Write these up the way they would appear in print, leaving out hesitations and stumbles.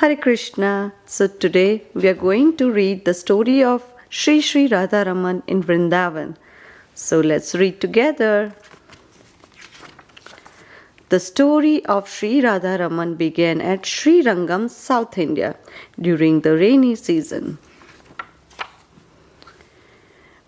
Hare Krishna. So today we are going to read the story of Shri Radha Raman in Vrindavan. So let's read together. The story of Shri Radha Raman began at Sri Rangam, South India, during the rainy season.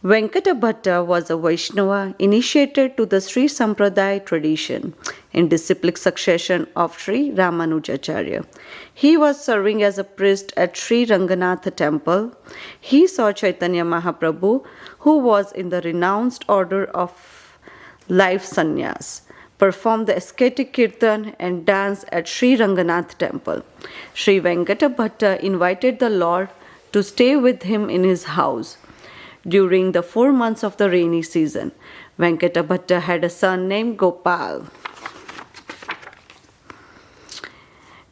Venkata Bhatta was a Vaishnava initiated to the Sri Sampradaya tradition in disciplic succession of Sri Ramanujacharya. He was serving as a priest at Sri Ranganatha temple. He saw Chaitanya Mahaprabhu, who was in the renounced order of life sannyas, perform the ascetic kirtan and dance at Sri Ranganath temple. Sri Venkata Bhatta invited the Lord to stay with him in his house. During the 4 months of the rainy season, Venkata Bhatta had a son named Gopal.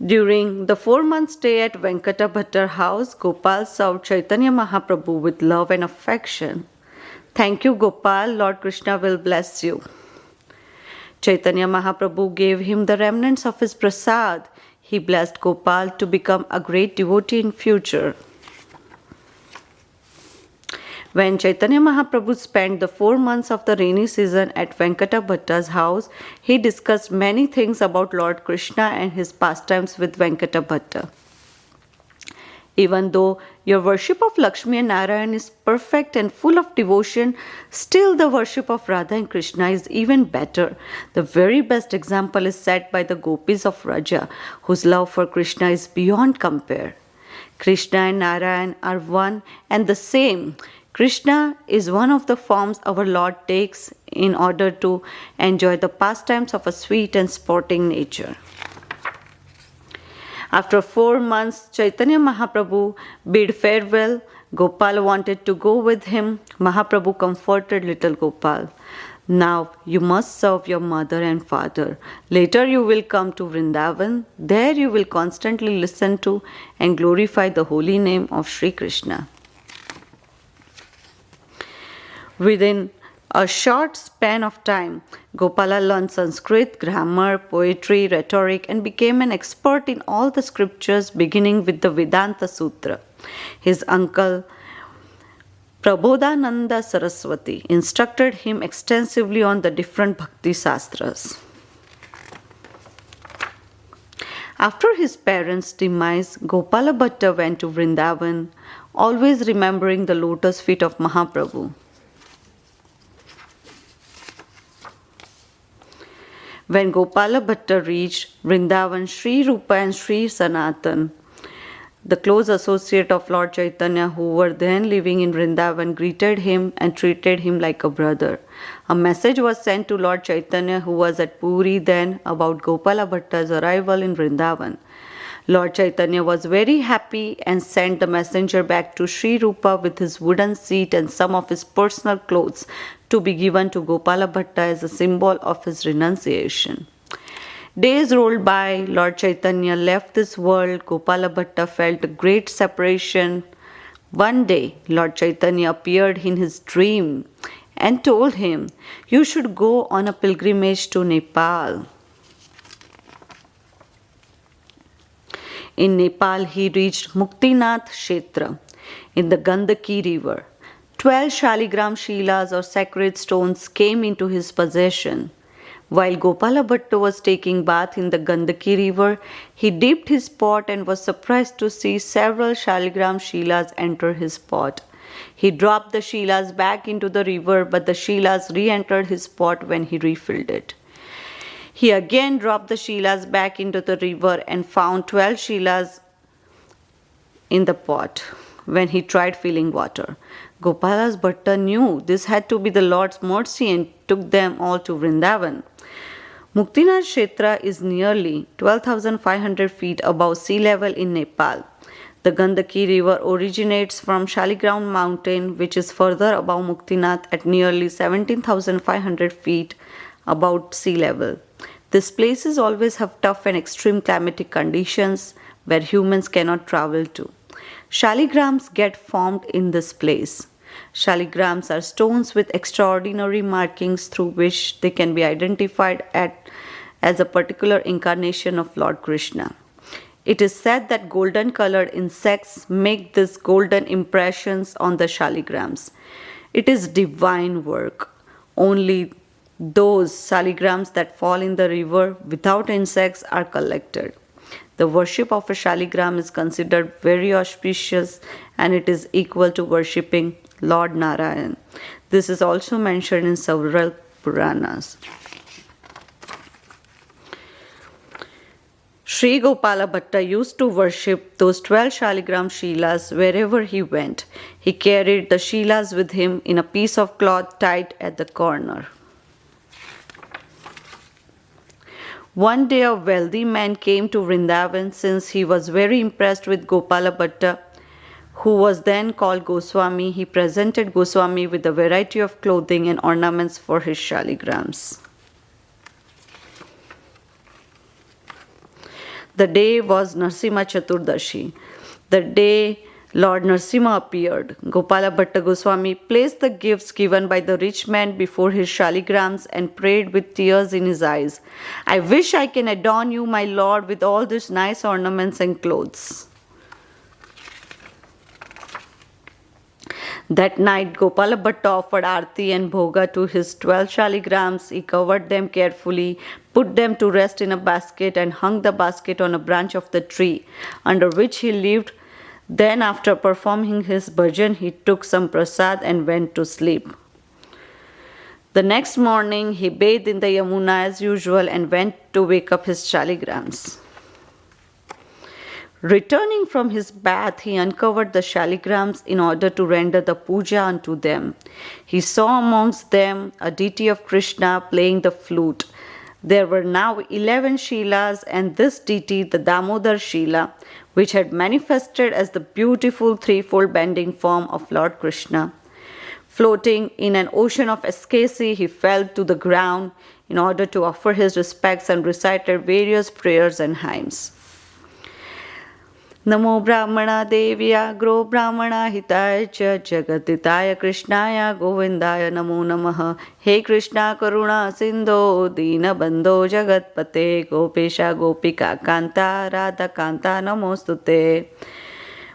During the 4-month stay at Venkata Bhatta's house, Gopal served Chaitanya Mahaprabhu with love and affection. Thank you, Gopal. Lord Krishna will bless you. Chaitanya Mahaprabhu gave him the remnants of his prasad. He blessed Gopal to become a great devotee in future. When Chaitanya Mahaprabhu spent the 4 months of the rainy season at Venkata Bhatta's house, he discussed many things about Lord Krishna and his pastimes with Venkata Bhatta. Even though your worship of Lakshmi and Narayan is perfect and full of devotion, still the worship of Radha and Krishna is even better. The very best example is set by the gopis of Raja, whose love for Krishna is beyond compare. Krishna and Narayan are one and the same. Krishna is one of the forms our Lord takes in order to enjoy the pastimes of a sweet and sporting nature. After 4 months, Chaitanya Mahaprabhu bid farewell. Gopal wanted to go with him. Mahaprabhu comforted little Gopal. Now you must serve your mother and father. Later you will come to Vrindavan. There you will constantly listen to and glorify the holy name of Sri Krishna. Within a short span of time, Gopala learned Sanskrit, grammar, poetry, rhetoric, and became an expert in all the scriptures, beginning with the Vedanta Sutra. His uncle, Prabodhananda Saraswati, instructed him extensively on the different Bhakti Sastras. After his parents' demise, Gopala Bhatta went to Vrindavan, always remembering the lotus feet of Mahaprabhu. When Gopala Bhatta reached Vrindavan, Sri Rupa and Sri Sanatan, the close associate of Lord Chaitanya who were then living in Vrindavan, greeted him and treated him like a brother. A message was sent to Lord Chaitanya, who was at Puri then, about Gopala Bhatta's arrival in Vrindavan. Lord Chaitanya was very happy and sent the messenger back to Sri Rupa with his wooden seat and some of his personal clothes to be given to Gopala Bhatta as a symbol of his renunciation. Days rolled by, Lord Chaitanya left this world. Gopala Bhatta felt a great separation. One day, Lord Chaitanya appeared in his dream and told him, "You should go on a pilgrimage to Nepal." In Nepal, he reached Muktinath Kshetra in the Gandaki river. 12 Shaligram Shilas or sacred stones came into his possession. While Gopala Bhatta was taking bath in the Gandaki river, he dipped his pot and was surprised to see several Shaligram Shilas enter his pot. He dropped the Shilas back into the river, but the Shilas re-entered his pot when he refilled it. He again dropped the Shilas back into the river and found 12 Shilas in the pot when he tried filling water. Gopala Bhatta knew this had to be the Lord's mercy and took them all to Vrindavan. Muktinath Kshetra is nearly 12,500 feet above sea level in Nepal. The Gandaki river originates from Shaligram mountain, which is further above Muktinath at nearly 17,500 feet above sea level. These places always have tough and extreme climatic conditions where humans cannot travel to. Shaligrams get formed in this place. Shaligrams are stones with extraordinary markings through which they can be identified as a particular incarnation of Lord Krishna. It is said that golden colored insects make these golden impressions on the shaligrams. It is divine work. Only those shaligrams that fall in the river without insects are collected. The worship of a shaligram is considered very auspicious and it is equal to worshipping Lord Narayan. This is also mentioned in several Puranas. Sri Gopala Bhatta used to worship those 12 Shaligram Shilas wherever he went. He carried the Shilas with him in a piece of cloth tied at the corner. One day a wealthy man came to Vrindavan since he was very impressed with Gopala Bhatta, who was then called Goswami. He presented Goswami with a variety of clothing and ornaments for his Shaligrams. The day was Narsimha Chaturdashi, the day Lord Narsimha appeared. Gopala Bhatta Goswami placed the gifts given by the rich man before his shaligrams and prayed with tears in his eyes, "I wish I can adorn you, my Lord, with all these nice ornaments and clothes." That night, Gopala Bhatta offered Arti and Bhoga to his 12 shaligrams. He covered them carefully, put them to rest in a basket, and hung the basket on a branch of the tree under which he lived. Then, after performing his bhajan, he took some prasad and went to sleep. The next morning, he bathed in the Yamuna as usual and went to wake up his shaligrams. Returning from his bath, he uncovered the shaligrams in order to render the puja unto them. He saw amongst them a deity of Krishna playing the flute. There were now 11 Shilas, and this deity, the Damodar Shila, which had manifested as the beautiful threefold bending form of Lord Krishna. Floating in an ocean of ecstasy, he fell to the ground in order to offer his respects and recited various prayers and hymns. Namo Brahmana Devya Gro Brahmana Hitaya Cha Jagatitaya Krishnaya Govindaya Namo Namaha. He Krishna Karuna Sindho Dina Bandho Jagatpate Gopesha Gopika Kanta Radha Kanta Namostute.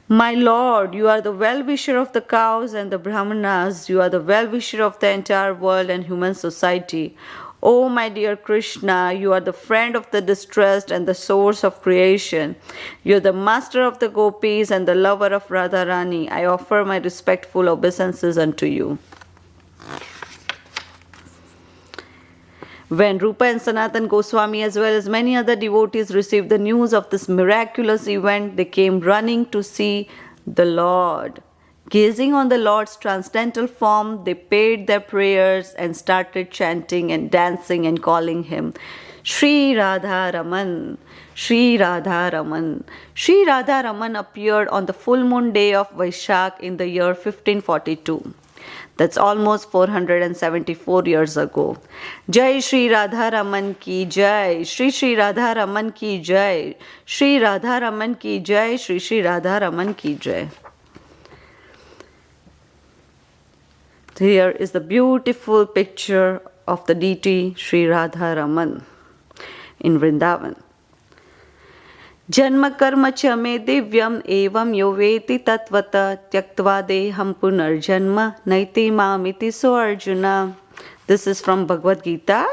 My Lord, you are the well-wisher of the cows and the Brahmanas. You are the well-wisher of the entire world and human society. Oh, my dear Krishna, you are the friend of the distressed and the source of creation. You are the master of the gopis and the lover of Radharani. I offer my respectful obeisances unto you. When Rupa and Sanatan Goswami as well as many other devotees received the news of this miraculous event, they came running to see the Lord. Gazing on the Lord's transcendental form, they paid their prayers and started chanting and dancing and calling him Shri Radha Raman, Shri Radha Raman. Shri Radha Raman appeared on the full moon day of Vaishak in the year 1542. That's almost 474 years ago. Jai Shri Radha Raman ki Jai, Shri Shri Radha Raman ki Jai, Shri Radha Raman ki Jai, Shri Shri Radha Raman ki Jai. Here is the beautiful picture of the deity Shri Radha Raman in Vrindavan. Janma karma cha me divyam evam yo veti tatvata tyaktva deham punarjanma naiti mamiti so Arjuna. This is from Bhagavad Gita,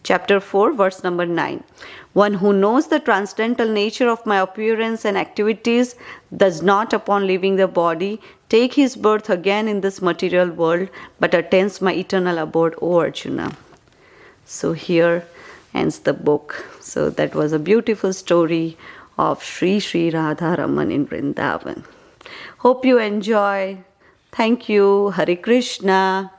chapter 4, verse number 9. One who knows the transcendental nature of my appearance and activities does not, upon leaving the body, take his birth again in this material world, but attains my eternal abode, O Arjuna. So here ends the book. So that was a beautiful story of Shri Shri Radha Raman in Vrindavan. Hope you enjoy. Thank you. Hare Krishna.